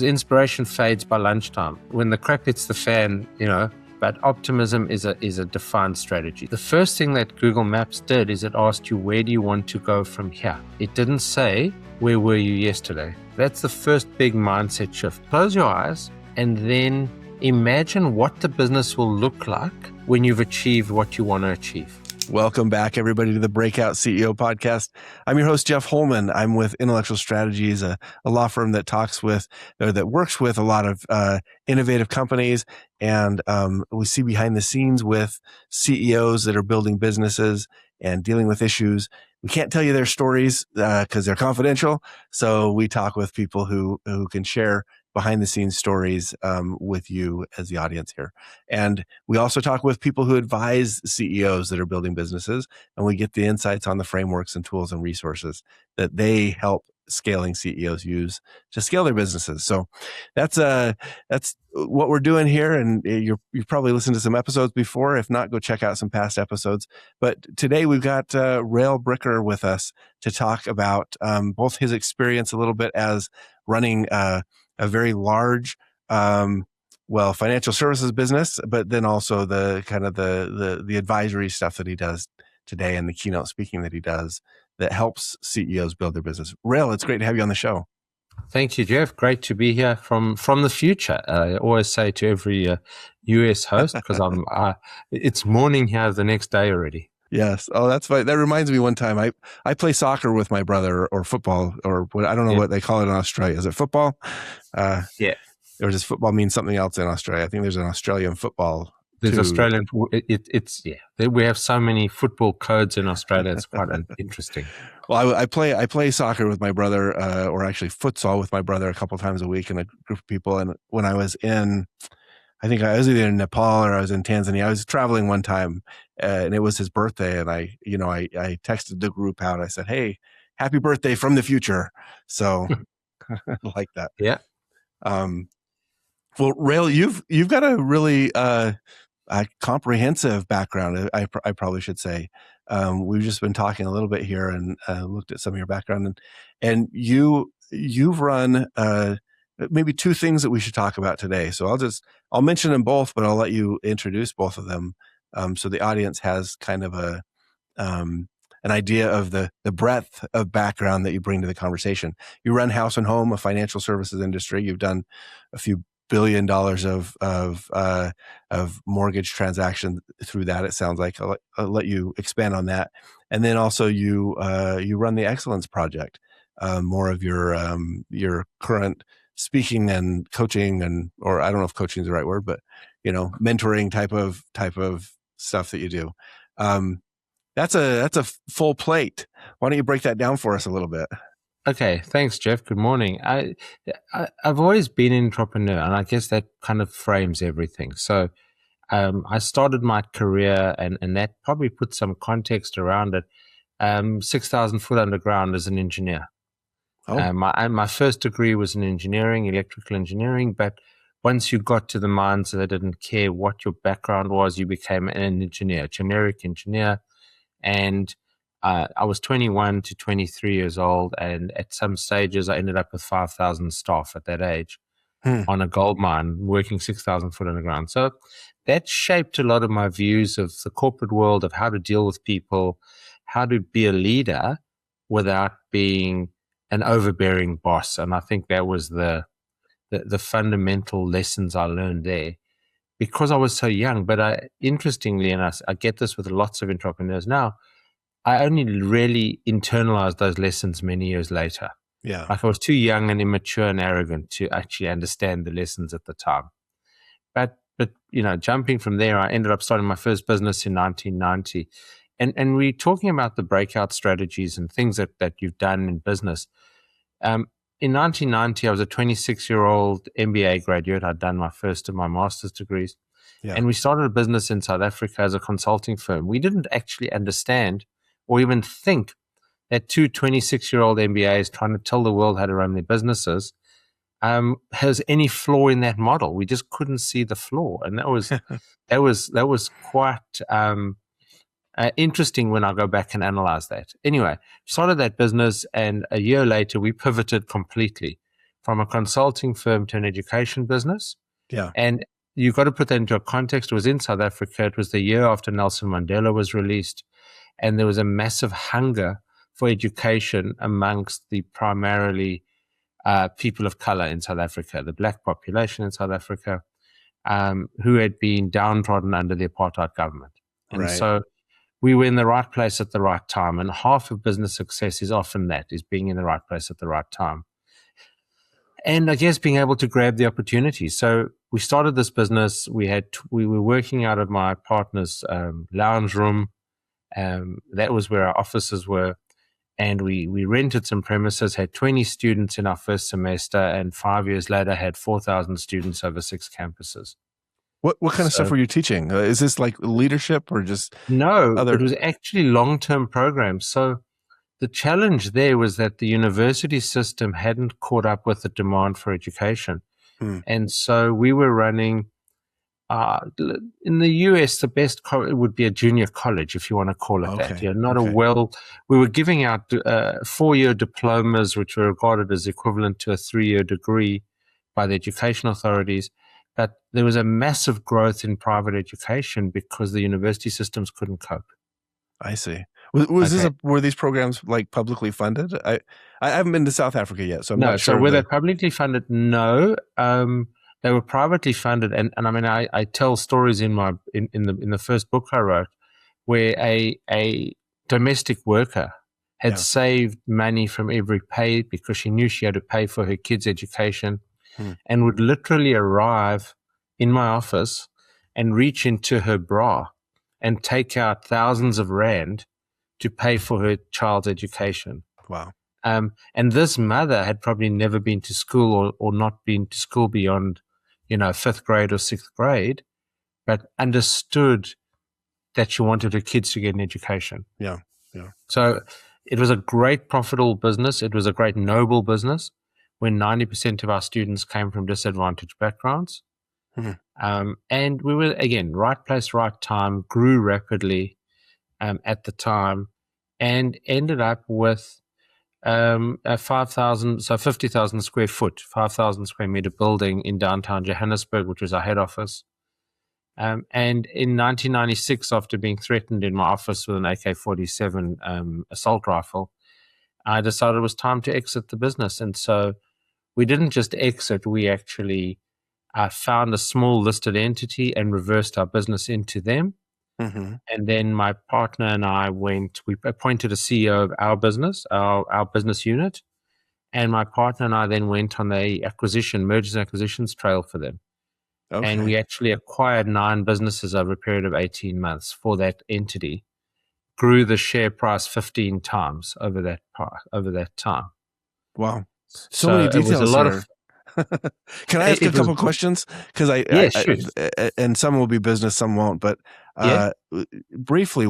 Inspiration fades by lunchtime. When the crap hits the fan, but optimism is a defined strategy. The first thing that Google Maps did is it asked you, where do you want to go from here? It didn't say, where were you yesterday? That's the first big mindset shift. Close your eyes and then imagine what the business will look like when you've achieved what you want to achieve. Welcome back, everybody, to the Breakout CEO podcast. I'm your host, Jeff Holman. I'm with Intellectual Strategies, a law firm that works with a lot of innovative companies. And we see behind the scenes with CEOs that are building businesses and dealing with issues. We can't tell you their stories because they're confidential. So we talk with people who can share behind the scenes stories with you as the audience here. And we also talk with people who advise CEOs that are building businesses, and we get the insights on the frameworks and tools and resources that they help scaling CEOs use to scale their businesses. So that's what we're doing here. And you've probably listened to some episodes before. If not, go check out some past episodes. But today we've got Rael Bricker with us to talk about both his experience a little bit as running a very large, financial services business, but then also the kind of the advisory stuff that he does today and the keynote speaking that he does that helps CEOs build their business. Rael, it's great to have you on the show. Thank you, Jeff. Great to be here from the future. I always say to every US host, because it's morning here the next day already. Yes. Oh, that's fine. That reminds me one time I play soccer with my brother or football or what, I don't know what they call it in Australia. Is it football? Yeah. Or does football mean something else in Australia? I think there's an Australian football. There's Australian. We have so many football codes in Australia. It's quite interesting. Well, I play soccer with my brother, or actually futsal with my brother a couple of times a week in a group of people. And when I was I think I was either in Nepal or I was in Tanzania. I was traveling one time, and it was his birthday. And I texted the group out. I said, "Hey, happy birthday from the future." So like that. Yeah. Well, Rael, you've got a really comprehensive background. I probably should say. We've just been talking a little bit here and looked at some of your background, and you've run maybe two things that we should talk about today. So I'll mention them both, but I'll let you introduce both of them so the audience has kind of an idea of the breadth of background that you bring to the conversation. You run House and Home, a financial services industry. You've done a few $1 billion of mortgage transactions through that. It sounds like I'll let you expand on that. And then also you run the Excellence Project, more of your current speaking and coaching or I don't know if coaching is the right word, but mentoring type of stuff that you do. That's a full plate. Why don't you break that down for us a little bit? Okay, thanks, Jeff. Good morning. I've always been an entrepreneur, and I guess that kind of frames everything. So I started my career, and that probably put some context around it. 6,000 foot underground as an engineer. Oh. My first degree was in engineering, electrical engineering, but once you got to the mines, they didn't care what your background was. You became an engineer, generic engineer. And I was 21 to 23 years old, and at some stages I ended up with 5,000 staff at that age on a gold mine, working 6,000 foot underground. So that shaped a lot of my views of the corporate world, of how to deal with people, how to be a leader without being an overbearing boss. And I think that was the fundamental lessons I learned there because I was so young. But interestingly, and I get this with lots of entrepreneurs now, I only really internalized those lessons many years later. Yeah. Like I was too young and immature and arrogant to actually understand the lessons at the time. But jumping from there, I ended up starting my first business in 1990. And we're talking about the breakout strategies and things that you've done in business. In 1990, I was a 26-year-old MBA graduate. I'd done my first of my master's degrees. Yeah. And we started a business in South Africa as a consulting firm. We didn't actually understand or even think that two 26-year-old MBAs trying to tell the world how to run their businesses has any flaw in that model. We just couldn't see the flaw. And that was quite interesting when I go back and analyze that. Anyway, started that business, and a year later, we pivoted completely from a consulting firm to an education business. Yeah. And you've got to put that into a context. It was in South Africa. It was the year after Nelson Mandela was released. And there was a massive hunger for education amongst the primarily people of color in South Africa, the black population in South Africa, who had been downtrodden under the apartheid government. And Right. so we were in the right place at the right time. And half of business success is often that, is being in the right place at the right time. And I guess being able to grab the opportunity. So we started this business. We were working out of my partner's lounge room. That was where our offices were. And we rented some premises, had 20 students in our first semester, and 5 years later had 4,000 students over 6 campuses. What kind of stuff were you teaching? Is this like leadership or just No, it was actually long-term programs. So the challenge there was that the university system hadn't caught up with the demand for education. And so we were running, in the US, the best would be a junior college, if you want to call it that. We were giving out 4-year diplomas, which were regarded as equivalent to a 3-year degree by the education authorities. But there was a massive growth in private education because the university systems couldn't cope. I see. Were these programs like publicly funded? I haven't been to South Africa yet, so I'm not sure. So were they publicly funded? No, they were privately funded, and I mean I tell stories in the first book I wrote where a domestic worker had saved money from every pay because she knew she had to pay for her kids' education, and would literally arrive in my office and reach into her bra and take out thousands of rand to pay for her child's education. Wow. And this mother had probably never been to school or not been to school beyond, 5th grade or 6th grade, but understood that she wanted her kids to get an education. Yeah. So it was a great profitable business. It was a great noble business when 90% of our students came from disadvantaged backgrounds. And we were, again, right place, right time, grew rapidly at the time, and ended up with a 50,000 square foot, 5,000 square meter building in downtown Johannesburg, which was our head office. And in 1996, after being threatened in my office with an AK-47 assault rifle, I decided it was time to exit the business. And so we didn't just exit, we actually found a small listed entity and reversed our business into them. And then my partner and I we appointed a CEO of our business, our business unit. And my partner and I then went on the mergers and acquisitions trail for them. Okay. And we actually acquired 9 businesses over a period of 18 months for that entity, grew the share price 15 times over that time. Wow. So many details. It was a lot of Can I ask a couple questions? Because and some will be business, some won't. But briefly,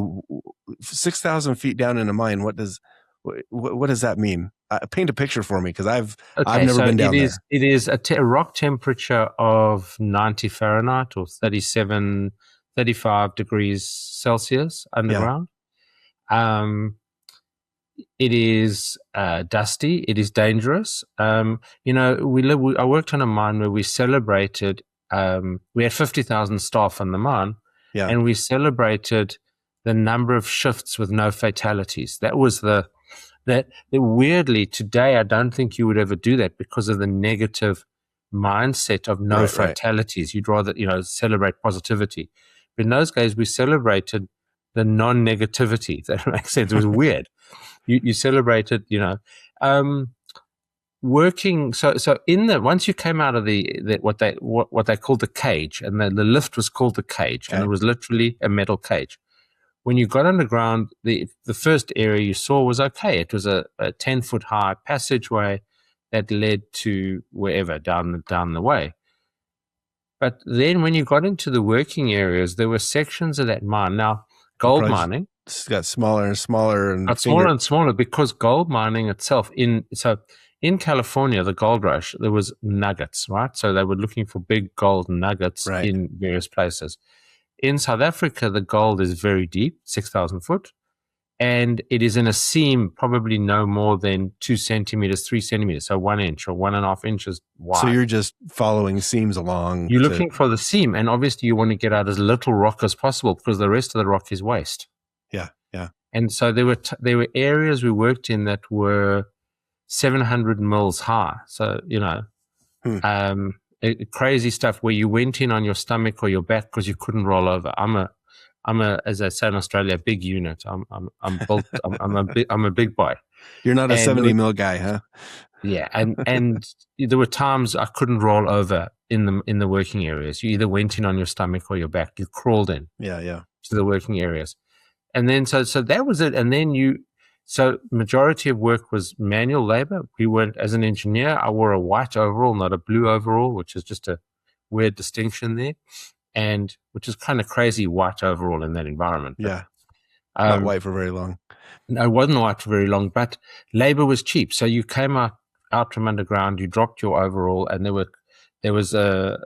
6,000 feet down in a mine. What does that mean? Paint a picture for me, because I've never been down there. It is a rock temperature of 90 Fahrenheit or 35 degrees Celsius underground. It is dusty. It is dangerous. I worked on a mine where we celebrated. We had 50,000 staff on the mine, and we celebrated the number of shifts with no fatalities. That was that weirdly today I don't think you would ever do that because of the negative mindset of no fatalities. You'd rather celebrate positivity. But in those days we celebrated the non-negativity. That makes sense. It was weird. You celebrated, working. So once you came out of what they called the cage, and the lift was called the cage, and it was literally a metal cage. When you got underground, the first area you saw was okay. It was a 10-foot high passageway that led to wherever down the way. But then when you got into the working areas, there were sections of that mine. Now, gold mining. It's got smaller and smaller got smaller and smaller because gold mining itself in California, the gold rush, there was nuggets, right? So they were looking for big gold nuggets in various places. In South Africa, the gold is very deep, 6,000 foot, and it is in a seam probably no more than 2 centimeters, 3 centimeters, so 1 inch or 1.5 inches So wide. you're just following seams along. You're looking for the seam, and obviously you want to get out as little rock as possible because the rest of the rock is waste. Yeah, yeah. And so there were areas we worked in that were 700 mils high. So, crazy stuff where you went in on your stomach or your back because you couldn't roll over. I'm a, as I say in Australia, a big unit. I'm built. I'm a big boy. You're not a And 70 mil guy, huh? yeah, and there were times I couldn't roll over in the working areas. You either went in on your stomach or your back. You crawled in. Yeah, yeah. To the working areas, and then so that was it. And then so majority of work was manual labor. We weren't, as an engineer, I wore a white overall, not a blue overall, which is just a weird distinction there, and which is kind of crazy, white overall in that environment. Yeah, not white for very long. No, it wasn't white for very long, but labor was cheap. So you came out from underground, you dropped your overall, and there was an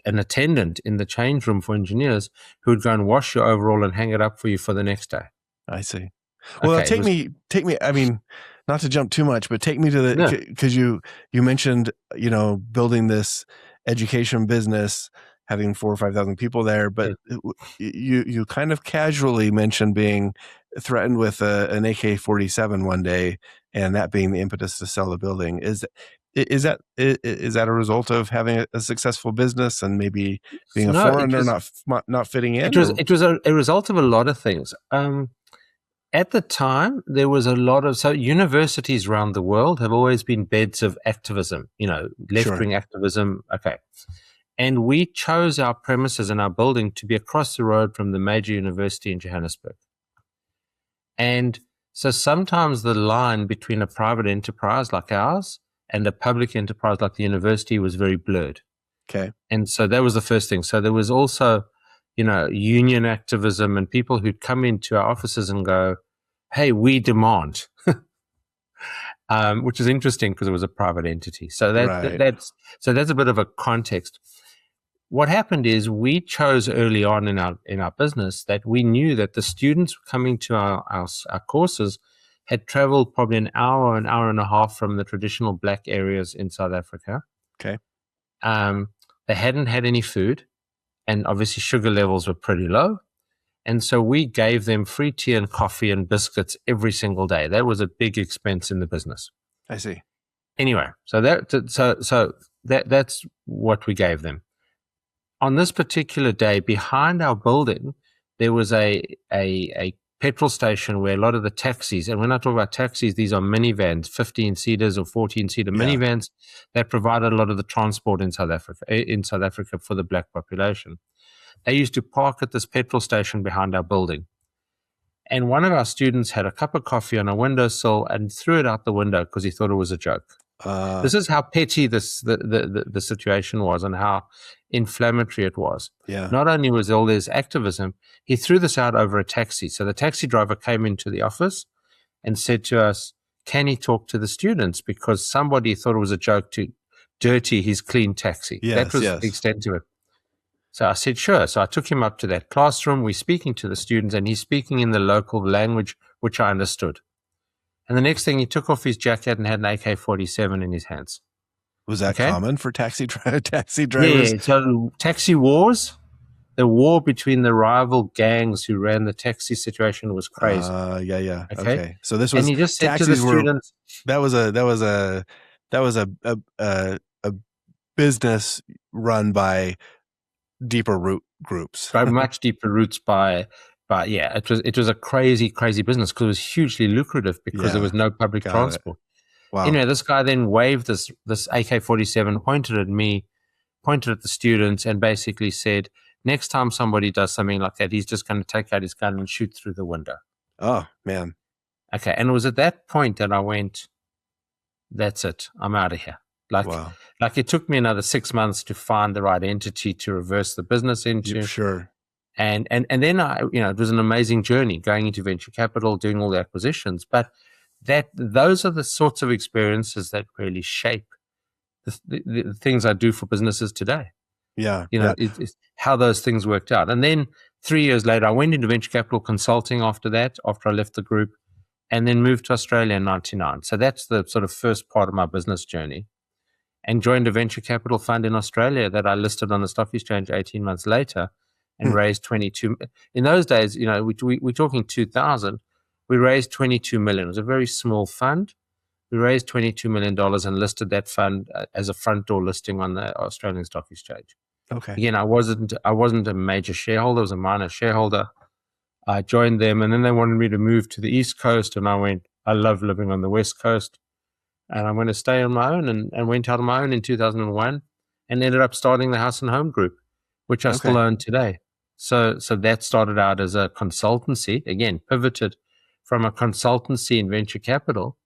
attendant in the change room for engineers who would go and wash your overall and hang it up for you for the next day. I see. Well, Okay, take me. I mean, not to jump too much, but take me to the, because you mentioned, building this education business, having 4,000 or 5,000 people there, but you kind of casually mentioned being threatened with an AK-47 one day, and that being the impetus to sell the building. Is that a result of having a successful business and maybe being a foreigner, not fitting in? It was a result of a lot of things. At the time, there was a lot of, so universities around the world have always been beds of activism, left-wing activism. Okay. And we chose our premises and our building to be across the road from the major university in Johannesburg. And so sometimes the line between a private enterprise like ours and a public enterprise like the university was very blurred. Okay. And so that was the first thing. So there was also, union activism and people who'd come into our offices and go, hey, we demand, which is interesting because it was a private entity. So that's a bit of a context. What happened is we chose early on in our business that we knew that the students coming to our courses had traveled probably an hour and a half from the traditional black areas in South Africa. Okay. They hadn't had any food, and obviously sugar levels were pretty low. And so we gave them free tea and coffee and biscuits every single day. That was a big expense in the business. I see. Anyway, so that's what we gave them. On this particular day, behind our building, there was a petrol station where a lot of the taxis, and when I talk about taxis, these are minivans, 15-seaters or 14-seater minivans that provided a lot of the transport in South Africa for the black population. They used to park at this petrol station behind our building. And one of our students had a cup of coffee on a windowsill and threw it out the window because he thought it was a joke. This is how petty the situation was and how inflammatory it was. Yeah. Not only was all this activism, he threw this out over a taxi. So the taxi driver came into the office and said to us, can he talk to the students? Because somebody thought it was a joke to dirty his clean taxi. That was the extent to it. So I said, sure. So I took him up to that classroom. We're speaking to the students, and he's speaking in the local language, which I understood. And the next thing, he took off his jacket and had an AK-47 in his hands. Was that common for taxi drivers? Yeah, so taxi wars, the war between the rival gangs who ran the taxi situation was crazy. Yeah. Okay. So this was, and he just said to the students, that was a business run by deeper root groups. By much deeper roots but yeah, it was a crazy business because it was hugely lucrative because there was no public transport. Wow. Anyway, this guy then waved this AK-47, pointed at me, pointed at the students, and basically said, next time somebody does something like that, he's just going to take out his gun and shoot through the window. Oh, man. Okay, and it was at that point that I went, that's it, I'm out of here. Like it took me another 6 months to find the right entity to reverse the business into. Sure. And then it was an amazing journey going into venture capital, doing all the acquisitions. But those are the sorts of experiences that really shape the things I do for businesses today. Yeah. It's how those things worked out. And then 3 years later, I went into venture capital consulting after that, after I left the group, and then moved to Australia in 99. So that's the sort of first part of my business journey. And joined a venture capital fund in Australia that I listed on the stock exchange 18 months later and Hmm. raised 22. In those days, we're talking 2000, we raised 22 million. It was a very small fund. We raised $22 million and listed that fund as a front door listing on the Australian Stock Exchange. Okay. Again, I wasn't a major shareholder, I was a minor shareholder. I joined them, and then they wanted me to move to the East Coast, and I went, I love living on the West Coast, and I'm going to stay on my own, and went out on my own in 2001 and ended up starting the House and Home Group, which I still Okay. own today. So that started out as a consultancy, again, pivoted from a consultancy in venture capital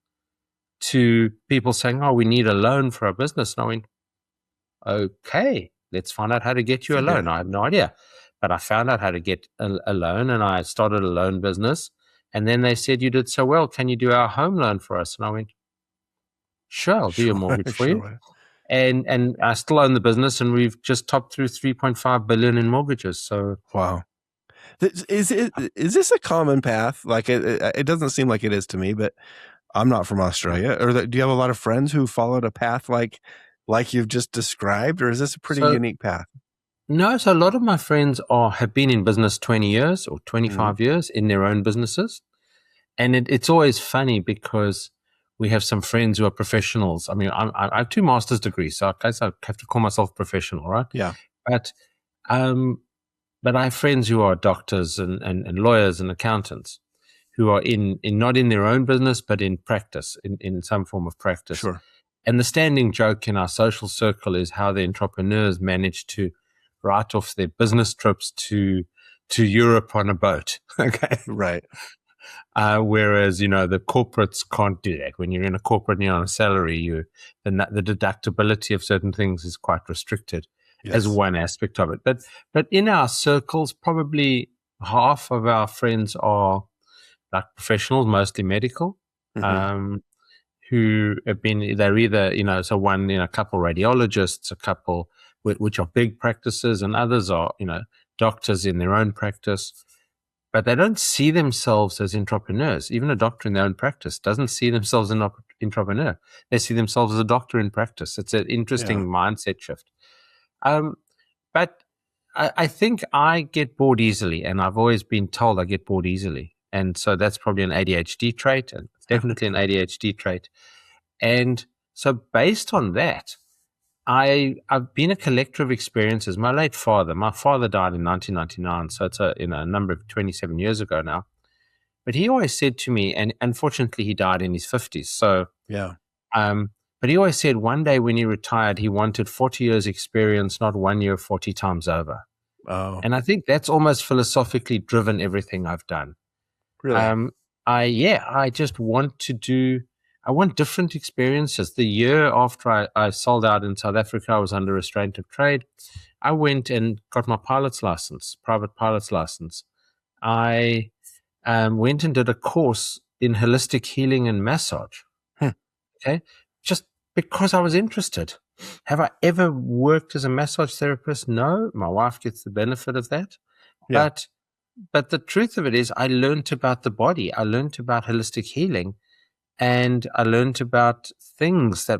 to people saying, oh, we need a loan for our business. And I went, okay, let's find out how to get you a loan. Yeah. I have no idea. But I found out how to get a loan, and I started a loan business. And then they said, you did so well. Can you do our home loan for us? And I went, sure, I'll do your Sure. mortgage for you. Sure. And I still own the business, and we've just topped through 3.5 billion in mortgages. So Wow. Is this a common path? Like it doesn't seem like it is to me, but I'm not from Australia. Or do you have a lot of friends who followed a path like you've just described, or is this a pretty so unique path? no, so a lot of my friends have been in business 20 years or 25 Mm-hmm. years in their own businesses. And it's always funny because we have some friends who are professionals. I mean, I have 2 master's degrees, so I guess I have to call myself professional, right? Yeah. But but I have friends who are doctors and lawyers and accountants who are in not in their own business, but in practice, in some form of practice. Sure. And the standing joke in our social circle is how the entrepreneurs manage to write off their business trips to Europe on a boat. Okay. Right. Whereas, the corporates can't do that. When you're in a corporate and you're on a salary, the deductibility of certain things is quite restricted as Yes. one aspect of it. But in our circles, probably half of our friends are like professionals, mostly medical, Mm-hmm. who have been, they're either, so one, a couple radiologists, a couple which are big practices, and others are, doctors in their own practice. But they don't see themselves as entrepreneurs. Even a doctor in their own practice doesn't see themselves as an entrepreneur. They see themselves as a doctor in practice. It's an interesting Yeah. mindset shift. But I think I get bored easily, and I've always been told I get bored easily. And so that's probably an ADHD trait, and definitely an ADHD trait. And so based on that, I've been a collector of experiences. My father died in 1999, so it's a number of 27 years ago now. But he always said to me, and unfortunately he died in his 50s. So, Yeah. but he always said one day when he retired, he wanted 40 years experience, not 1 year 40 times over. Oh, And I think that's almost philosophically driven everything I've done. really? I just I want different experiences. The year after I sold out in South Africa, I was under restraint of trade. I went and got my pilot's license, private pilot's license. I went and did a course in holistic healing and massage. Hmm. Okay. Just because I was interested. Have I ever worked as a massage therapist? No. My wife gets the benefit of that. Yeah. But the truth of it is, I learned about the body. I learned about holistic healing, and I learned about things that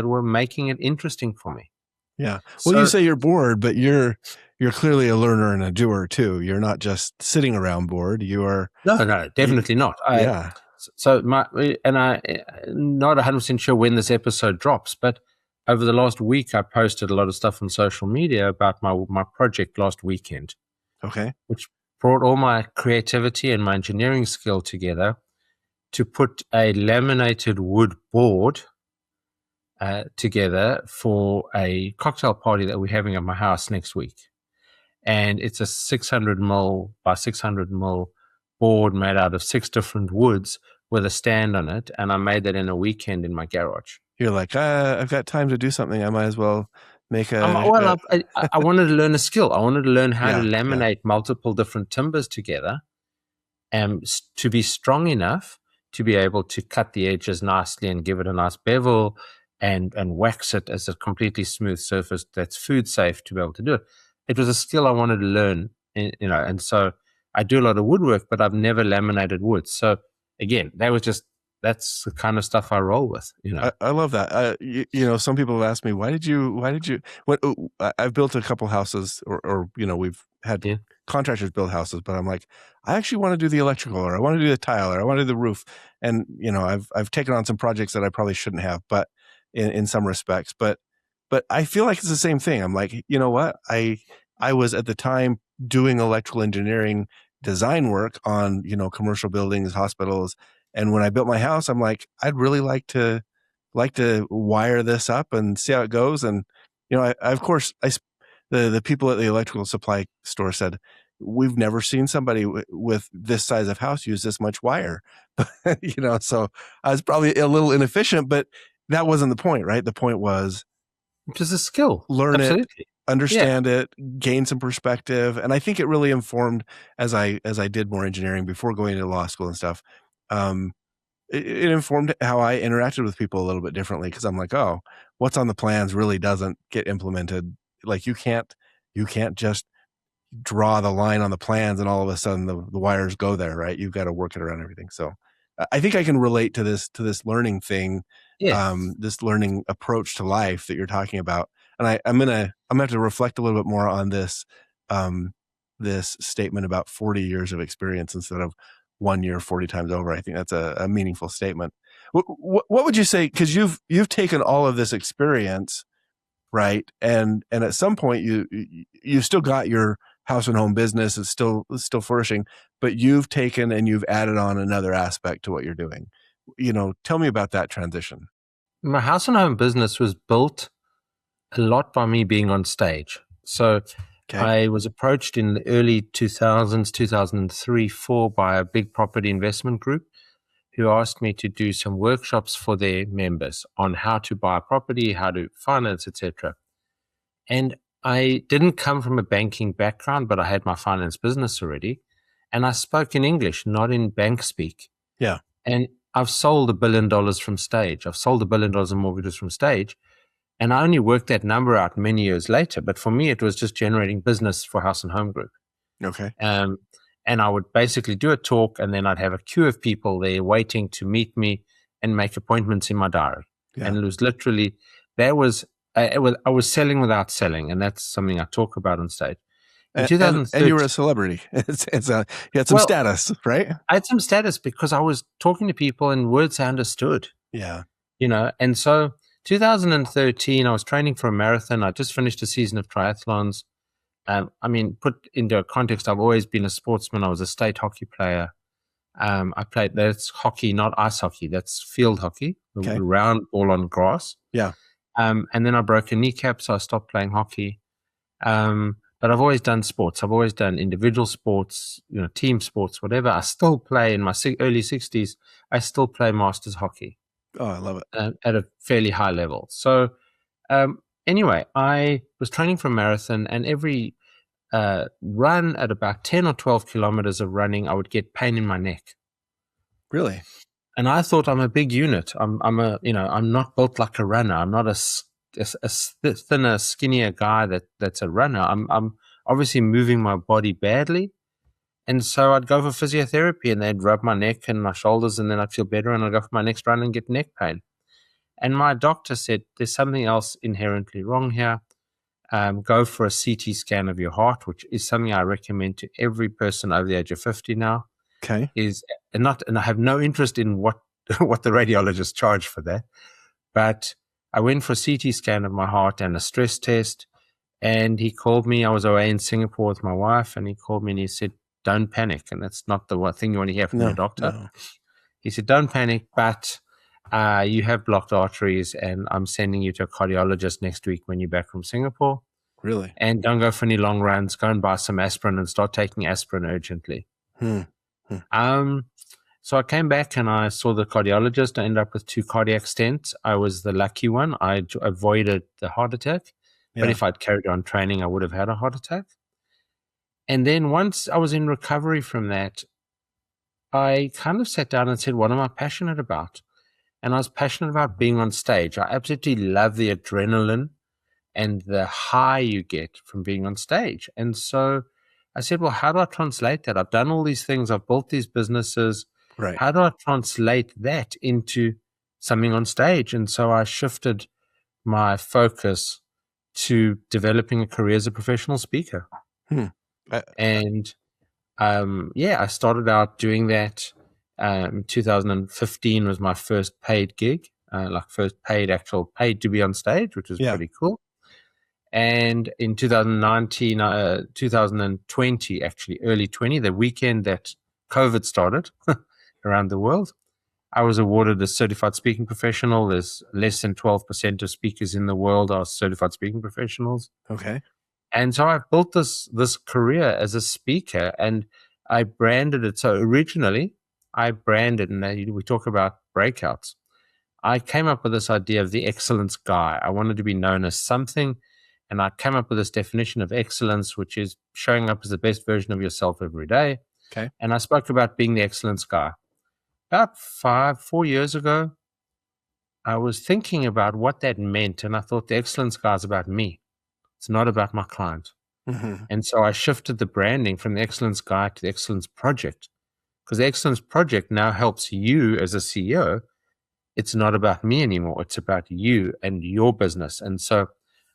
were making it interesting for me. Yeah. Well, you So say you're bored, but you're clearly a learner and a doer too. You're not just sitting around bored. no, You, definitely not. yeah. I'm not 100% sure when this episode drops, but over the last week, I posted a lot of stuff on social media about my project last weekend, Okay. which brought all my creativity and my engineering skill together to put a laminated wood board together for a cocktail party that we're having at my house next week. And it's a 600 mil by 600 mil board made out of 6 different woods with a stand on it. And I made that in a weekend in my garage. You're like, I've got time to do something. I might as well make I wanted to learn a skill. I wanted to learn how to yeah. laminate multiple different timbers together and to be strong enough to be able to cut the edges nicely and give it a nice bevel and wax it as a completely smooth surface that's food safe to be able to do it. It was a skill I wanted to learn and so I do a lot of woodwork, but I've never laminated wood. So again, that's the kind of stuff I roll with. I love that. Some people have asked me, why did you, I've built a couple houses or we've had Yeah. contractors build houses, but I'm like, I actually want to do the electrical, or I want to do the tile, or I want to do the roof. And, I've taken on some projects that I probably shouldn't have, but in some respects, but I feel like it's the same thing. I'm like, you know what? I was at the time doing electrical engineering design work on, commercial buildings, hospitals. And when I built my house, I'm like, I'd really like to wire this up and see how it goes. And, of course, the people at the electrical supply store said, we've never seen somebody with this size of house use this much wire. So I was probably a little inefficient, but that wasn't the point, right? The point was Just a skill. learn Absolutely. it, understand it, gain some perspective. And I think it really informed as I did more engineering before going to law school and stuff. It informed how I interacted with people a little bit differently, because I'm like, oh, what's on the plans really doesn't get implemented. Like you can't just draw the line on the plans and all of a sudden the wires go there, right? You've got to work it around everything. So I think I can relate to this learning thing, Yeah. this learning approach to life that you're talking about. And I'm gonna have to reflect a little bit more on this this statement about 40 years of experience instead of 1 year 40 times over. I think that's a meaningful statement. What would you say? Because you've taken all of this experience, right? And at some point you still got your house and home business. It's still flourishing, but you've taken and you've added on another aspect to what you're doing. Tell me about that transition. My house and home business was built a lot by me being on stage. So Okay. I was approached in the early 2000s, 2003, 4 by a big property investment group who asked me to do some workshops for their members on how to buy a property, how to finance, etc. And I didn't come from a banking background, but I had my finance business already. And I spoke in English, not in bank speak. Yeah. And I've sold $1 billion from stage. I've sold $1 billion in mortgages from stage. And I only worked that number out many years later. But for me, it was just generating business for House and Home Group. Okay. And I would basically do a talk, and then I'd have a queue of people there waiting to meet me and make appointments in my diary. Yeah. And it was literally, I was selling without selling. And that's something I talk about on stage. In 2013, and you were a celebrity. You had some status, right? I had some status because I was talking to people in words I understood. Yeah. And so 2013, I was training for a marathon. I just finished a season of triathlons. Put into a context, I've always been a sportsman. I was a state hockey player. That's hockey, not ice hockey. That's field hockey, the round ball on grass. Yeah. And then I broke a kneecap, so I stopped playing hockey. But I've always done sports. I've always done individual sports, team sports, whatever. I still play in my early 60s. I still play masters hockey. Oh, I love it. At a fairly high level. So anyway, I was training for a marathon, and every run at about 10 or 12 kilometers of running, I would get pain in my neck. Really? And I thought, I'm a big unit. I'm not built like a runner. I'm not a thinner, skinnier guy that's a runner. I'm obviously moving my body badly. And so I'd go for physiotherapy, and they'd rub my neck and my shoulders, and then I'd feel better, and I'd go for my next run and get neck pain. And my doctor said, there's something else inherently wrong here. Go for a CT scan of your heart, which is something I recommend to every person over the age of 50 now. Okay. And I have no interest in what the radiologists charge for that. But I went for a CT scan of my heart and a stress test. And he called me. I was away in Singapore with my wife, and he called me and he said, don't panic. And that's not the thing you want to hear from your doctor. No. He said, don't panic, but you have blocked arteries, and I'm sending you to a cardiologist next week when you're back from Singapore. Really? And don't go for any long runs. Go and buy some aspirin and start taking aspirin urgently. So I came back and I saw the cardiologist. I ended up with 2 cardiac stents. I was the lucky one. I avoided the heart attack. Yeah. But if I'd carried on training, I would have had a heart attack. And then once I was in recovery from that, I kind of sat down and said, what am I passionate about? And I was passionate about being on stage. I absolutely love the adrenaline and the high you get from being on stage. And so I said, well, how do I translate that? I've done all these things. I've built these businesses. Right. How do I translate that into something on stage? And so I shifted my focus to developing a career as a professional speaker. Hmm. And I started out doing that. 2015 was my first paid gig, first paid to be on stage, which was pretty cool. And in 2019, 2020, actually early 20, the weekend that COVID started around the world, I was awarded a certified speaking professional. There's less than 12% of speakers in the world are certified speaking professionals. Okay. And so I've built this career as a speaker, and I branded it. So originally, I branded, and we talk about breakouts. I came up with this idea of the excellence guy. I wanted to be known as something, and I came up with this definition of excellence, which is showing up as the best version of yourself every day. Okay. And I spoke about being the excellence guy. About 4 years ago, I was thinking about what that meant, and I thought the excellence guy is about me. It's not about my client. Mm-hmm. And so I shifted the branding from the excellence guy to the excellence project, because the excellence project now helps you as a CEO. It's not about me anymore. It's about you and your business. And so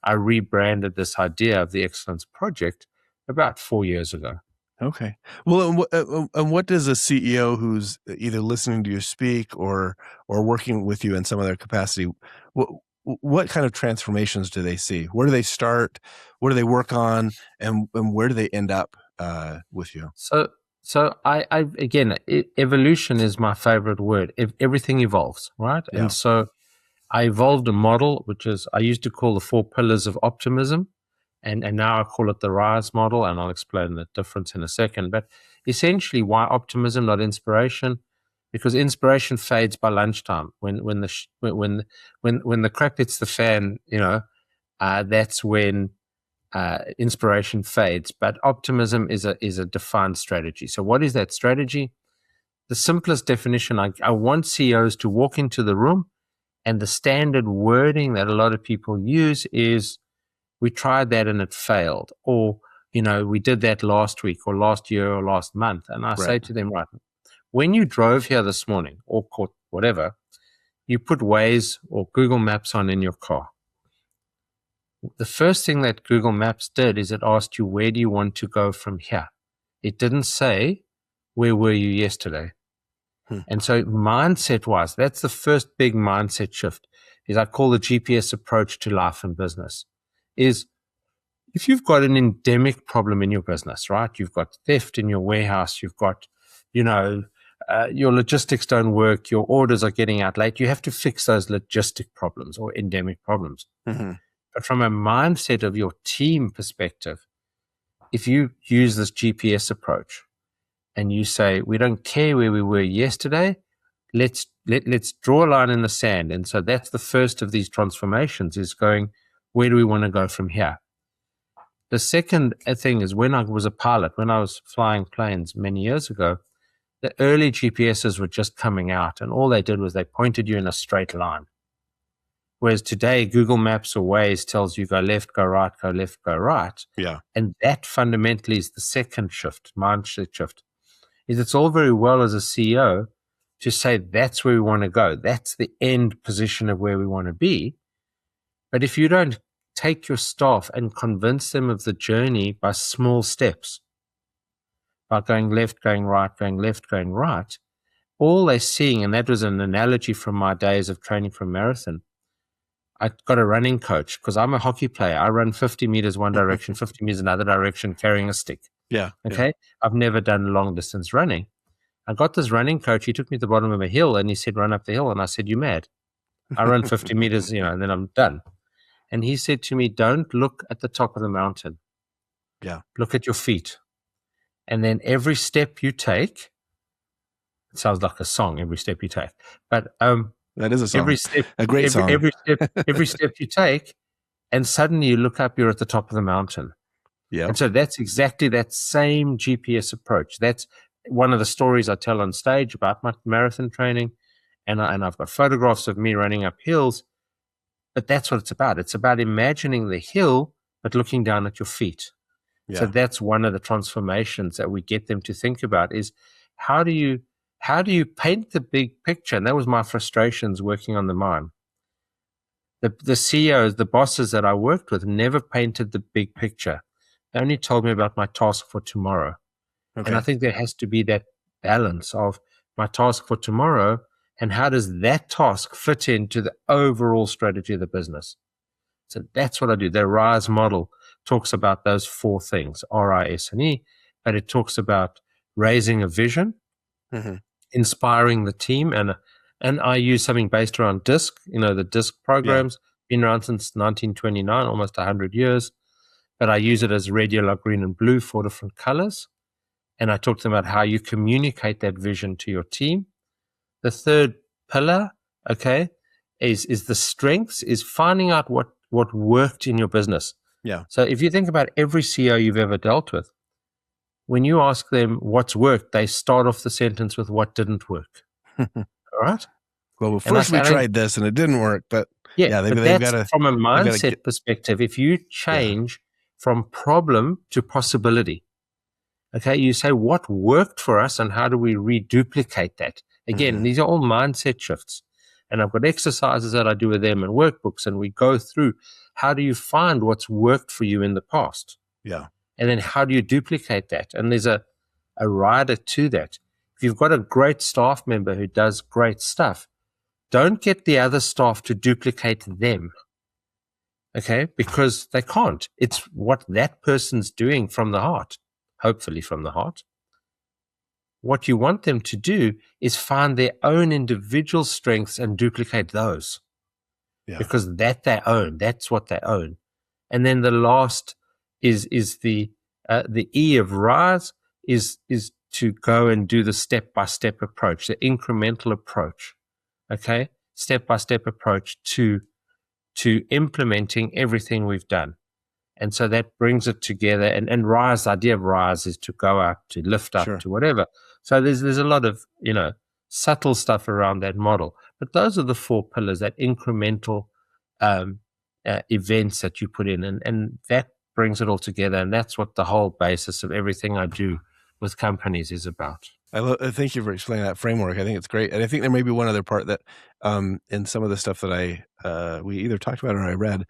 I rebranded this idea of the excellence project about 4 years ago. Okay. Well, and what does a CEO who's either listening to you speak or working with you in some other capacity, what kind of transformations do they see? Where do they start? What do they work on? And where do they end up with you? So I again, evolution is my favorite word. Everything evolves, right? Yeah. And so I evolved a model, which is I used to call the 4 pillars of optimism. And now I call it the RISE model, and I'll explain the difference in a second. But essentially, why optimism, not inspiration? Because inspiration fades by lunchtime. When the crap hits the fan, that's when inspiration fades. But optimism is a defined strategy. So, what is that strategy? The simplest definition: I want CEOs to walk into the room, and the standard wording that a lot of people use is, we tried that and it failed, or we did that last week or last year or last month. And I say to them, right, when you drove here this morning or caught whatever, you put Waze or Google Maps on in your car. The first thing that Google Maps did is it asked you, where do you want to go from here? It didn't say, where were you yesterday? And so mindset wise, that's the first big mindset shift, is I call the GPS approach to life and business. Is if you've got an endemic problem in your business, right? You've got theft in your warehouse. You've got, your logistics don't work. Your orders are getting out late. You have to fix those logistic problems or endemic problems. Mm-hmm. But from a mindset of your team perspective, if you use this GPS approach and you say, we don't care where we were yesterday, let's draw a line in the sand. And so that's the first of these transformations, is going, where do we want to go from here? The second thing is, when I was a pilot, when I was flying planes many years ago, the early GPSs were just coming out, and all they did was they pointed you in a straight line. Whereas today, Google Maps or Waze tells you go left, go right, go left, go right. Yeah. And that fundamentally is the second shift, mindset shift. Is it's all very well as a CEO to say that's where we want to go. That's the end position of where we want to be. But if you don't take your staff and convince them of the journey by small steps, by going left, going right, going left, going right, all they're seeing, and that was an analogy from my days of training for a marathon. I got a running coach because I'm a hockey player. I run 50 meters one direction, 50 meters another direction, carrying a stick. Yeah. Okay. Yeah. I've never done long distance running. I got this running coach. He took me to the bottom of a hill and he said, run up the hill. And I said, you mad? I run 50 meters, and then I'm done. And he said to me, don't look at the top of the mountain. Yeah. Look at your feet. And then every step you take, it sounds like a song, every step you take. But that is a song. Every step, a great song. Every step you take, and suddenly you look up, you're at the top of the mountain. Yeah. And so that's exactly that same GPS approach. That's one of the stories I tell on stage about my marathon training. And I've got photographs of me running up hills. But that's what it's about. It's about imagining the hill, but looking down at your feet. So Yeah. that's one of the transformations that we get them to think about is how do you paint the big picture? And that was my frustrations working on the mine. The CEOs, the bosses that I worked with never painted the big picture. They only told me about my task for tomorrow. And I Okay. think there has to be that balance of my task for tomorrow and how does that task fit into the overall strategy of the business. So that's what I do. The RISE model talks about those four things, RISE, but it talks about raising a vision, Mm-hmm. inspiring the team, and I use something based around DISC. The DISC Yeah. programs been around since 1929, almost 100 years. But I use it as red, yellow, green, and blue, four different colors. And I talk to them about how you communicate that vision to your team. The third pillar, okay, is the strengths, is finding out what worked in your business. Yeah. So if you think about every CEO you've ever dealt with, when you ask them what's worked, they start off the sentence with what didn't work. All right. Well, And first we tried this and it didn't work, but yeah, yeah, but they've got that's to from a get mindset perspective. If you yeah. change from problem to possibility, okay, you say what worked for us and how do we reduplicate that? Again, these are all mindset shifts. And I've got exercises that I do with them and workbooks, and we go through how do you find what's worked for you in the past? Yeah. And then how do you duplicate that? And there's a rider to that. If you've got a great staff member who does great stuff, don't get the other staff to duplicate them. Okay, because they can't. It's what that person's doing from the heart, hopefully from the heart. What you want them to do is find their own individual strengths and duplicate those. Yeah. Because they own. That's what they own. And then the last is the E of RISE is to go and do the step-by-step approach, the incremental approach. Okay, step-by-step approach to implementing everything we've done. And so that brings it together. And RISE, the idea of RISE is to go up, to lift up, to whatever. So there's a lot of, subtle stuff around that model. But those are the four pillars, that incremental events that you put in. And that brings it all together. And that's what the whole basis of everything I do with companies is about. Thank you for explaining that framework. I think it's great. And I think there may be one other part that in some of the stuff that we either talked about or I read,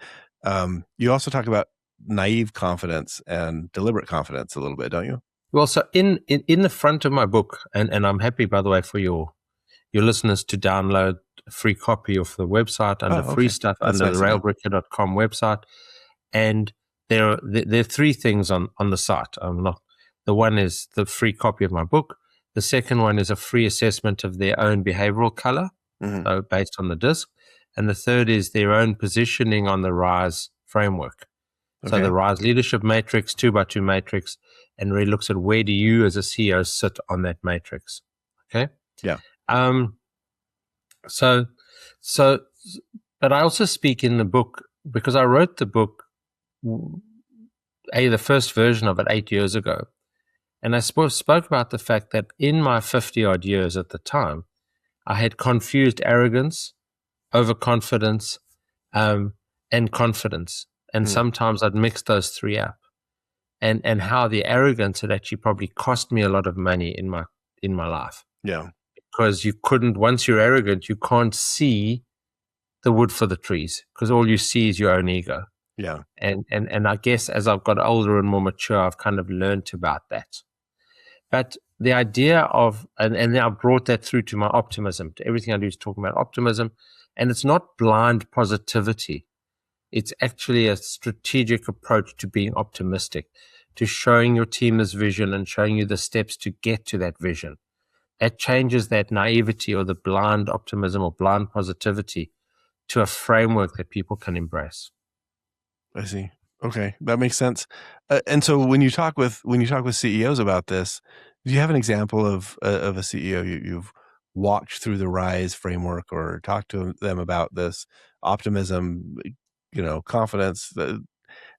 you also talk about naive confidence and deliberate confidence a little bit, don't you? Well, so in the front of my book, and I'm happy, by the way, for your listeners to download a free copy of the website under free stuff. That's under the railbreaker.com website. And there are three things on the site. The one is the free copy of my book. The second one is a free assessment of their own behavioral color, so based on the DISC. And the third is their own positioning on the RISE framework. Okay. So the RISE leadership matrix, 2x2 matrix, and really looks at where do you as a CEO sit on that matrix. Okay. Yeah. But I also speak in the book because I wrote the book, the first version of it 8 years ago. And I spoke about the fact that in my 50-odd years at the time, I had confused arrogance, overconfidence, and confidence. And sometimes I'd mix those three up. And how the arrogance had actually probably cost me a lot of money in my life. Yeah. Because you couldn't, once you're arrogant, you can't see the wood for the trees because all you see is your own ego. Yeah. And I guess as I've got older and more mature, I've kind of learned about that. But the idea of, and then I brought that through to my optimism. To everything I do is talking about optimism. And it's not blind positivity. It's actually a strategic approach to being optimistic, to showing your team this vision and showing you the steps to get to that vision. That changes that naivety or the blind optimism or blind positivity to a framework that people can embrace. I see. Okay, that makes sense. And so when you talk with CEOs about this, do you have an example of a CEO you've walked through the RISE framework or talked to them about this optimism, confidence?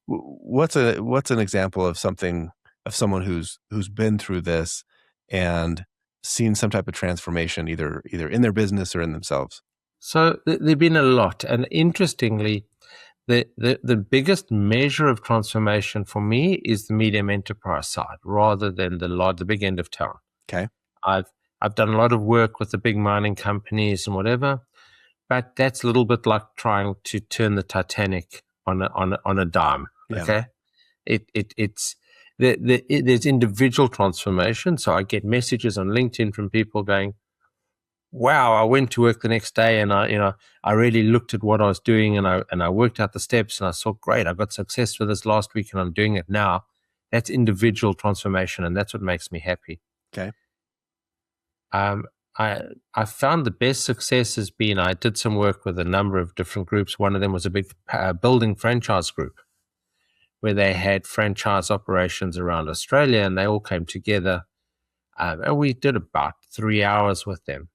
What's an example of someone who's been through this and seen some type of transformation, either in their business or in themselves? So there've been a lot, and interestingly, The biggest measure of transformation for me is the medium enterprise side rather than the big end of town. Okay. I've done a lot of work with the big mining companies and whatever, but that's a little bit like trying to turn the Titanic on a dime. Yeah. Okay, it's there's individual transformation. So I get messages on LinkedIn from people going, wow, I went to work the next day and I really looked at what I was doing and I worked out the steps and I saw, great, I got success with this last week and I'm doing it now. That's individual transformation and that's what makes me happy. Okay. I found the best success has been, I did some work with a number of different groups. One of them was a big building franchise group where they had franchise operations around Australia and they all came together. And we did about 3 hours with them.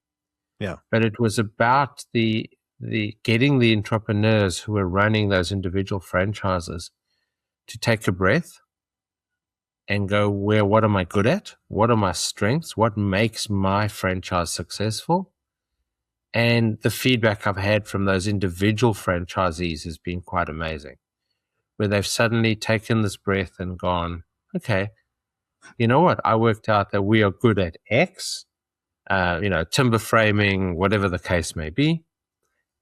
Yeah. But it was about the getting the entrepreneurs who were running those individual franchises to take a breath and go, what am I good at? What are my strengths? What makes my franchise successful? And the feedback I've had from those individual franchisees has been quite amazing, where they've suddenly taken this breath and gone, okay, you know what? I worked out that we are good at X, timber framing, whatever the case may be,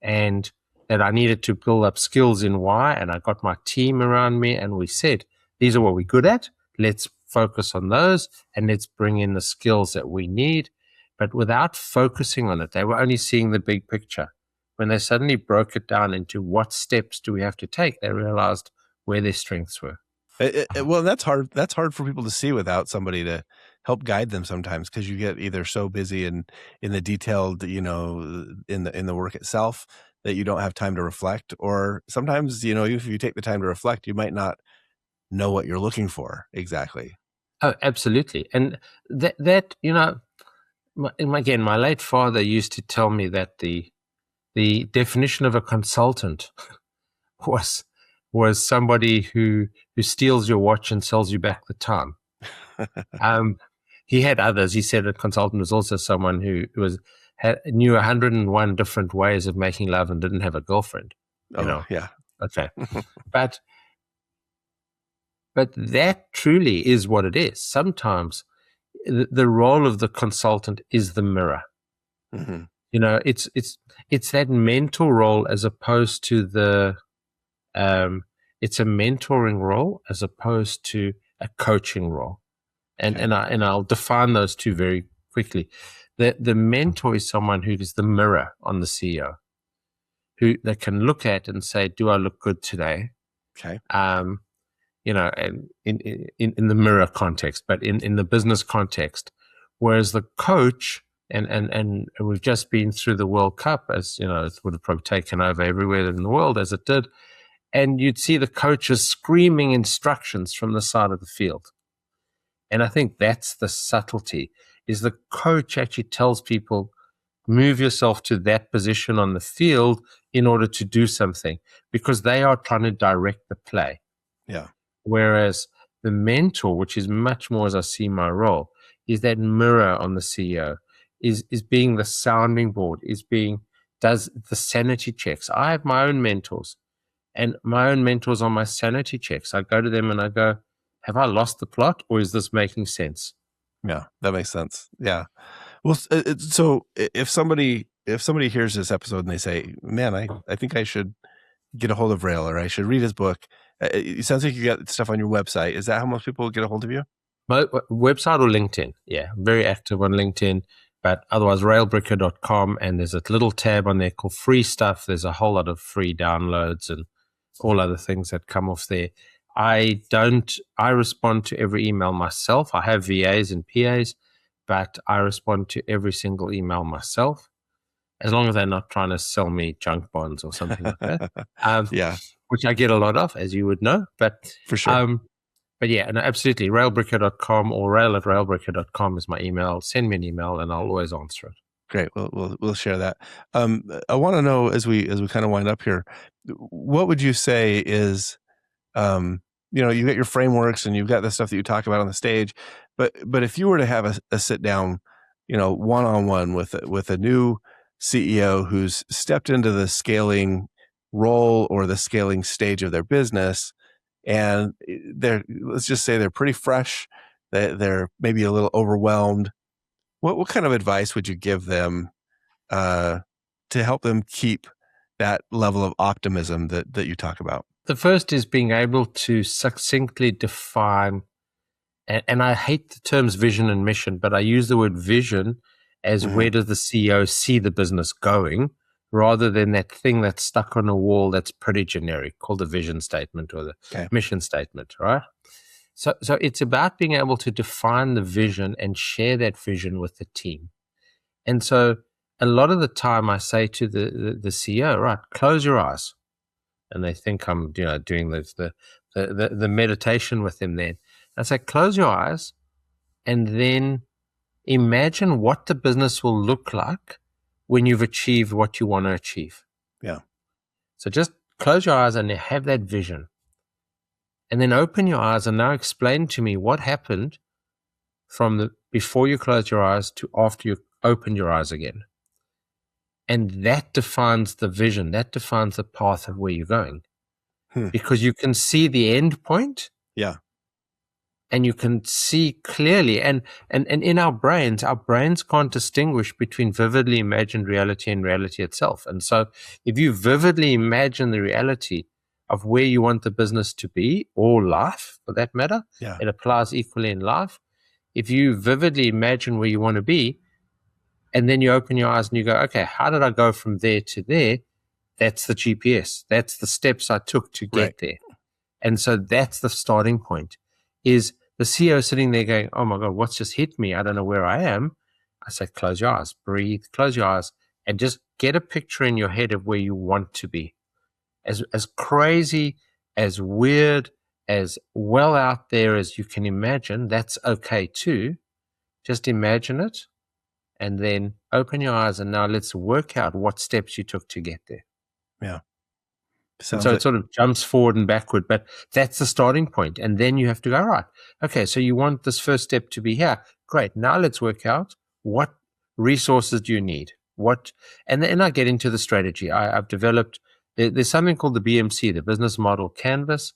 and that I needed to build up skills in Y, and I got my team around me, and we said, these are what we're good at. Let's focus on those, and let's bring in the skills that we need. But without focusing on it, they were only seeing the big picture. When they suddenly broke it down into what steps do we have to take, they realized where their strengths were. Well, that's hard. That's hard for people to see without somebody to help guide them sometimes, because you get either so busy in the detailed, in the work itself, that you don't have time to reflect. Or sometimes, if you take the time to reflect, you might not know what you're looking for exactly. Oh, absolutely. And again, my late father used to tell me that the definition of a consultant was somebody who steals your watch and sells you back the time. He had others. He said a consultant was also someone who knew 101 different ways of making love and didn't have a girlfriend. Yeah. Okay. But that truly is what it is. Sometimes the role of the consultant is the mirror. Mm-hmm. It's that mentor role as opposed to it's a mentoring role as opposed to a coaching role. And I'll define those two very quickly. The mentor is someone who is the mirror on the CEO, who they can look at and say, do I look good today? Okay. And in the mirror context, but in the business context. Whereas the coach, and we've just been through the World Cup, as it would have probably taken over everywhere in the world as it did. And you'd see the coaches screaming instructions from the side of the field. And I think that's the subtlety, is the coach actually tells people, move yourself to that position on the field in order to do something, because they are trying to direct the play. Yeah. Whereas the mentor, which is much more as I see my role, is that mirror on the CEO, is being the sounding board, does the sanity checks. I have my own mentors, and my own mentors are my sanity checks. I go to them and I go, have I lost the plot, or is this making sense? Yeah, that makes sense. Yeah. Well, so if somebody hears this episode and they say, man, I think I should get a hold of Rail, or I should read his book. It sounds like you got stuff on your website. Is that how most people get a hold of you? My website or LinkedIn. Yeah, very active on LinkedIn, but otherwise railbricker.com, and there's a little tab on there called free stuff. There's a whole lot of free downloads and all other things that come off there. I respond to every email myself. I have VAs and PAs, but I respond to every single email myself, as long as they're not trying to sell me junk bonds or something like that. Yeah. Which I get a lot of, as you would know. But for sure. But yeah, and absolutely, railbricker.com or rail@railbricker.com is my email. Send me an email and I'll always answer it. Great. We'll share that. I want to know, as we kind of wind up here, what would you say is, you got your frameworks and you've got the stuff that you talk about on the stage, but if you were to have a sit down, one-on-one with a new CEO who's stepped into the scaling role or the scaling stage of their business, and let's just say they're pretty fresh, they're maybe a little overwhelmed. What kind of advice would you give them to help them keep that level of optimism that you talk about? The first is being able to succinctly define, and I hate the terms vision and mission, but I use the word vision as where does the CEO see the business going, rather than that thing that's stuck on a wall that's pretty generic, called the vision statement or the mission statement, right? So it's about being able to define the vision and share that vision with the team. And so a lot of the time I say to the CEO, right, close your eyes. And they think I'm doing the meditation with them then. I say, close your eyes and then imagine what the business will look like when you've achieved what you want to achieve. Yeah. So just close your eyes and have that vision. And then open your eyes and now explain to me what happened from before you closed your eyes to after you opened your eyes again. And that defines the vision. That defines the path of where you're going. Because you can see the end point. Yeah. And you can see clearly. And in our brains can't distinguish between vividly imagined reality and reality itself. And so if you vividly imagine the reality of where you want the business to be, or life for that matter, it applies equally in life. If you vividly imagine where you want to be, and then you open your eyes and you go, okay, how did I go from there to there? That's the GPS. That's the steps I took to get there. And so that's the starting point, is the CEO sitting there going, oh my God, what's just hit me? I don't know where I am. I say, close your eyes, breathe, close your eyes, and just get a picture in your head of where you want to be. As crazy, as weird, as well out there as you can imagine, that's okay too. Just imagine it and then open your eyes, and now let's work out what steps you took to get there. Yeah. So it sort of jumps forward and backward, but that's the starting point. And then you have to go, right, okay, so you want this first step to be here. Great. Now let's work out what resources do you need? And then I get into the strategy. I've developed, there's something called the BMC, the Business Model Canvas,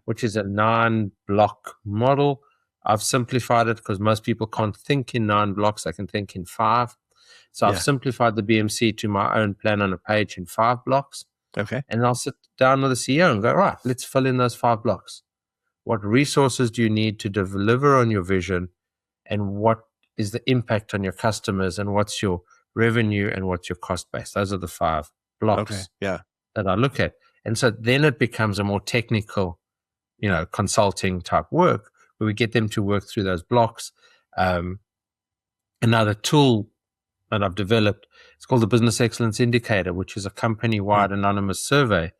which is a 9-block model. I've simplified it because most people can't think in 9 blocks. I can think in 5. So I've simplified the BMC to my own plan on a page in 5 blocks. Okay. And I'll sit down with the CEO and go, right, let's fill in those 5 blocks. What resources do you need to deliver on your vision? And what is the impact on your customers? And what's your revenue? And what's your cost base? Those are the 5 blocks that I look at. And so then it becomes a more technical, consulting type work where we get them to work through those blocks. Another tool that I've developed, it's called the Business Excellence Indicator, which is a company-wide anonymous survey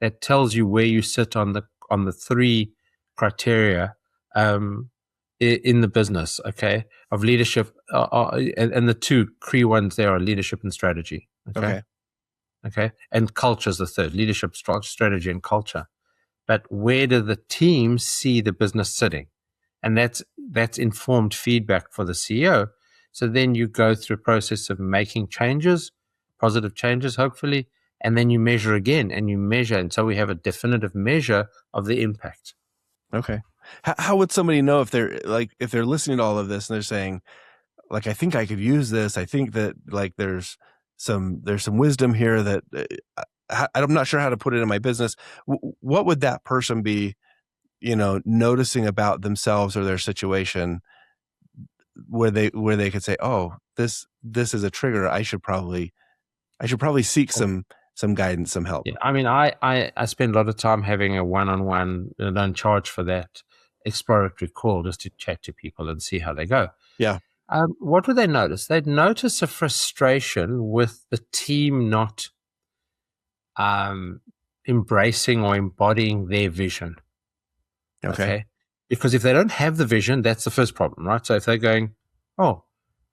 that tells you where you sit on the 3 criteria in the business, okay, of leadership, and the 2 key ones there are leadership and strategy, okay, and culture is the third, leadership, strategy, and culture. But where do the teams see the business sitting? And that's informed feedback for the CEO. So then you go through a process of making changes, positive changes, hopefully, and then you measure again, and you measure until we have a definitive measure of the impact. Okay. How would somebody know if they're listening to all of this and they're saying, like, I think I could use this. I think that there's some wisdom here that I'm not sure how to put it in my business. What would that person be, noticing about themselves or their situation, where they could say, oh, this is a trigger. I should probably seek some guidance, some help. Yeah, I mean, I spend a lot of time having a one-on-one, and I don't charge for that, exploratory call just to chat to people and see how they go. Yeah. What would they notice? They'd notice a frustration with the team not embracing or embodying their vision. Okay. Because if they don't have the vision, that's the first problem, right? So if they're going, oh,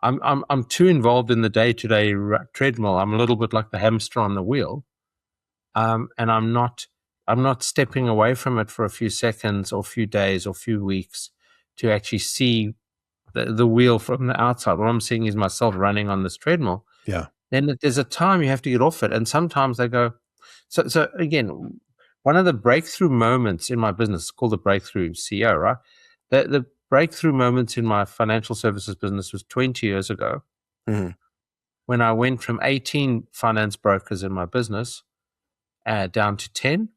I'm too involved in the day-to-day treadmill. I'm a little bit like the hamster on the wheel, and I'm not stepping away from it for a few seconds or few days or few weeks to actually see the wheel from the outside. What I'm seeing is myself running on this treadmill. Yeah. Then there's a time you have to get off it, and sometimes they go, So again, one of the breakthrough moments in my business is called the Breakthrough CEO, right? The breakthrough moments in my financial services business was 20 years ago Mm-hmm. when I went from 18 finance brokers in my business down to 10.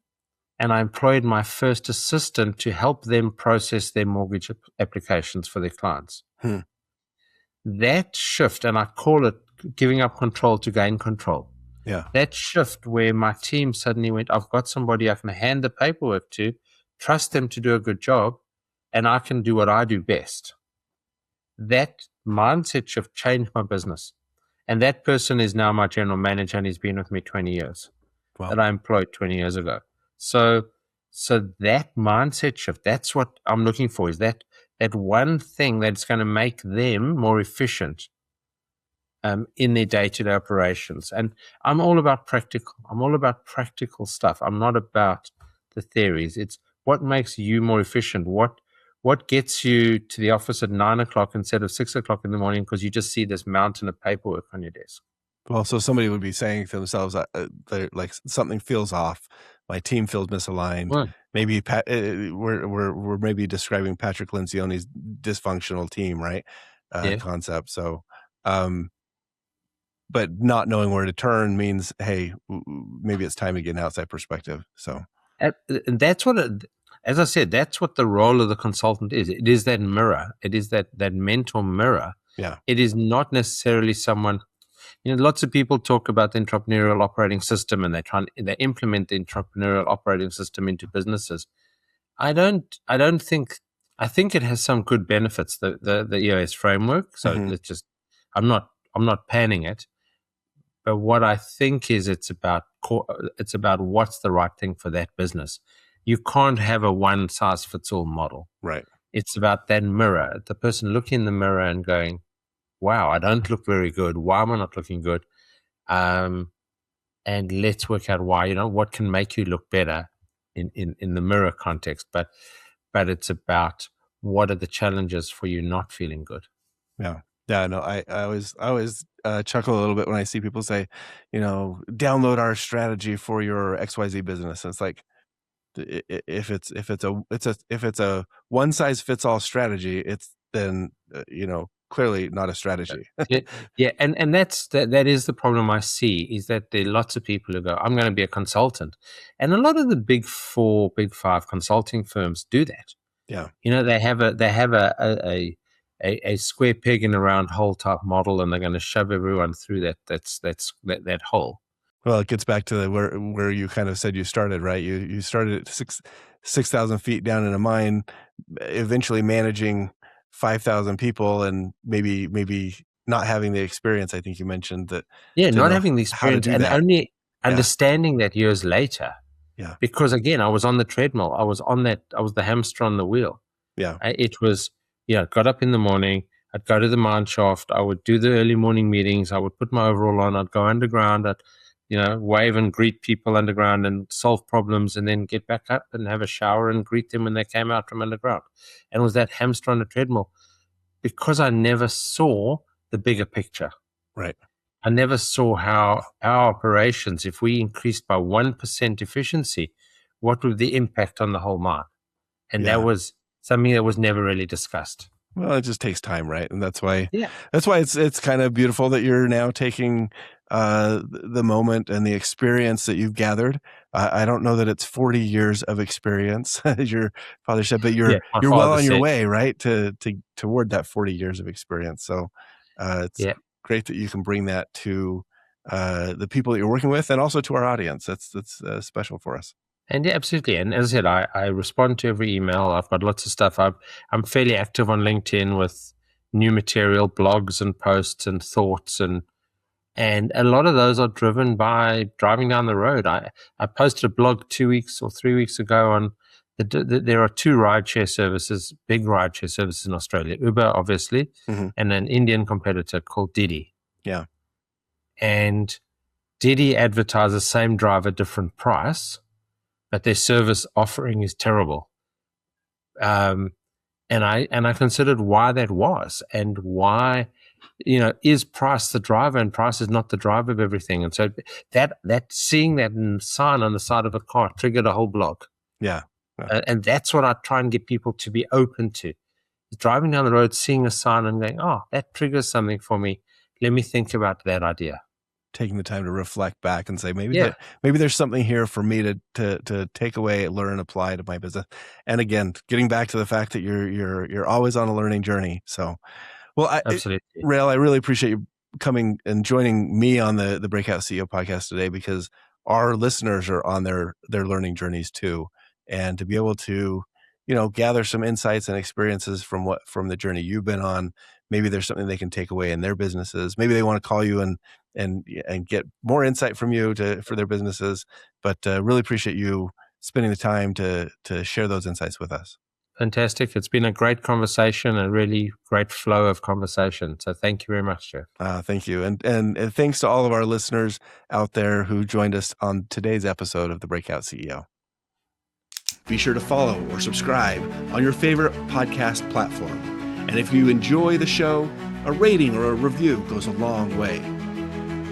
And I employed my first assistant to help them process their mortgage applications for their clients. Hmm. That shift, and I call it giving up control to gain control. Yeah. That shift where my team suddenly went, I've got somebody I can hand the paperwork to, trust them to do a good job, and I can do what I do best. That mindset shift changed my business. And that person is now my general manager, and he's been with me 20 years. Wow. That I employed 20 years ago. So that mindset shift, that's what I'm looking for, is that one thing that's going to make them more efficient in their day-to-day operations. And I'm all about practical. I'm all about practical stuff. I'm not about the theories. It's what makes you more efficient. What gets you to the office at 9 o'clock instead of 6 o'clock in the morning because you just see this mountain of paperwork on your desk. Well, so somebody would be saying to themselves, they're like, something feels off. My team feels misaligned. Right. Maybe we're maybe describing Patrick Lencioni's dysfunctional team, right? Yeah. Concept. So, but not knowing where to turn means, hey, maybe it's time to get an outside perspective. So, And that's what, as I said, that's what the role of the consultant is. It is that mirror. It is that mentor mirror. yeah. It is not necessarily someone. Lots of people talk about the entrepreneurial operating system, and they implement the entrepreneurial operating system into businesses. I think it has some good benefits, the EOS framework. So Mm-hmm. I'm not panning it, but what I think is it's about what's the right thing for that business. You can't have a one size fits all model. Right. It's about that mirror, the person looking in the mirror and going, wow, I don't look very good. Why am I not looking good? And let's work out why, what can make you look better in the mirror context. But it's about what are the challenges for you not feeling good. Yeah. Yeah. No, I always chuckle a little bit when I see people say, download our strategy for your XYZ business. And it's like, if it's a one size fits all strategy, it's then, clearly not a strategy. Yeah, yeah, and that is the problem I see, is that there are lots of people who go, I'm going to be a consultant, and a lot of the big four, big five consulting firms do that. Yeah. They have a square peg in a round hole type model, and they're going to shove everyone through that hole. Well, it gets back to where you kind of said you started, right? You started at 6,000 feet down in a mine, eventually managing 5,000 people, and maybe not having the experience. I think you mentioned that, Yeah, to not know having the how to experience, do and that. only Yeah. understanding that years later. Yeah. Because again, I was on the treadmill. I was the hamster on the wheel. Yeah. It was, got up in the morning. I'd go to the mine shaft. I would do the early morning meetings. I would put my overall on. I'd go underground. I'd, wave and greet people underground and solve problems, and then get back up and have a shower and greet them when they came out from underground. And it was that hamster on the treadmill, because I never saw the bigger picture. Right. I never saw how our operations, if we increased by 1% efficiency, what would the impact on the whole mine? And that Yeah. was something that was never really discussed. Well, it just takes time, right? And that's why Yeah. it's kind of beautiful that you're now taking the moment and the experience that you've gathered. I don't know that it's 40 years of experience, as your father said, but Yeah, my you're well father on your said. way, right, toward that 40 years of experience. So it's Yeah. great that you can bring that to the people that you're working with, and also to our audience. That's special for us. And yeah, absolutely. And as I said, I respond to every email. I've got lots of stuff. I'm fairly active on LinkedIn with new material, blogs and posts and thoughts, and a lot of those are driven by driving down the road. I posted a blog 2 weeks or 3 weeks ago on there are two rideshare services, big rideshare services in Australia, Uber, obviously, Mm-hmm. and an Indian competitor called Didi. Yeah. And Didi advertises same driver, different price, but their service offering is terrible. And I considered why that was, and why is price the driver, and price is not the driver of everything. And so that seeing that sign on the side of a car triggered a whole blog. Yeah. And that's what I try and get people to be open to. Driving down the road, seeing a sign and going, oh, that triggers something for me. Let me think about that idea. Taking the time to reflect back and say, maybe there's something here for me to take away, learn, apply to my business. And again, getting back to the fact that you're always on a learning journey. So, well, Absolutely. Rael, I really appreciate you coming and joining me on the Breakout CEO podcast today, because our listeners are on their learning journeys too. And to be able to, gather some insights and experiences from the journey you've been on, maybe there's something they can take away in their businesses. Maybe they want to call you and get more insight from you for their businesses. But really appreciate you spending the time to share those insights with us. Fantastic. It's been a great conversation, a really great flow of conversation. So thank you very much, Jeff. Thank you. And thanks to all of our listeners out there who joined us on today's episode of the Breakout CEO. Be sure to follow or subscribe on your favorite podcast platform. And if you enjoy the show, a rating or a review goes a long way.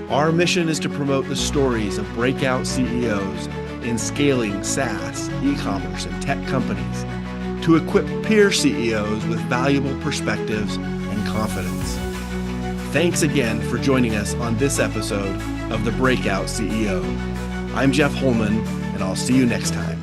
Our mission is to promote the stories of breakout CEOs in scaling SaaS, e-commerce, and tech companies to equip peer CEOs with valuable perspectives and confidence. Thanks again for joining us on this episode of the Breakout CEO. I'm Jeff Holman, and I'll see you next time.